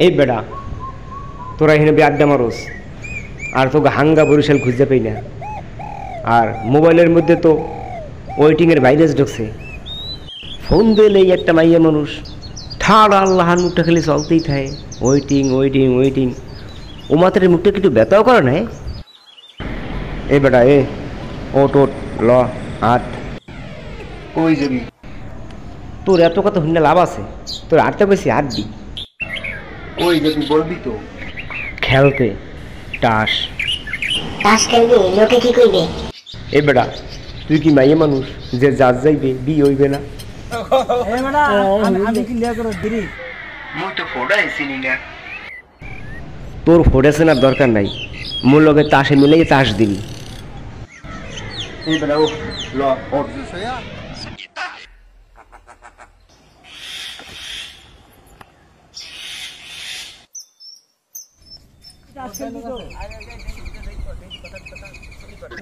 এই বেড়া তোরা এখানে আড্ডা মারোস আর তোকে হাঙ্গা বরিশাল খুঁজতে পাই না। আর মোবাইলের মধ্যে তো ওয়েটিংয়ের ভাইরাস ঢুকছে। ফোন দিলেই একটা মাইয়া মানুষ ঠাড় আল্লাহার মুখটা খালি চলতেই থাকে, ওয়েটিং ওয়েটিং ওয়েটিং। ও মাত্রের মুখটা একটু ব্যথাও করে না। এ বেটা এ ওট ওট ল হাট ওই যাবি। তোর এত কথা শুনলে লাভ আছে? তোর আটটা বেশি হাত দি ওই যাবি বলবি তো খেলতে টাস তাস খেলবি, লোকে কি কইবে? এ বেটা তুই কি মাইয়া মানুষ যে যার যাইবে বি হইবে না? তোর ফোড়ে চেনার দরকার নাই, মোর লগে তাসে মিলেই তাস দিবি। এই বেটা ও ল ওঠ।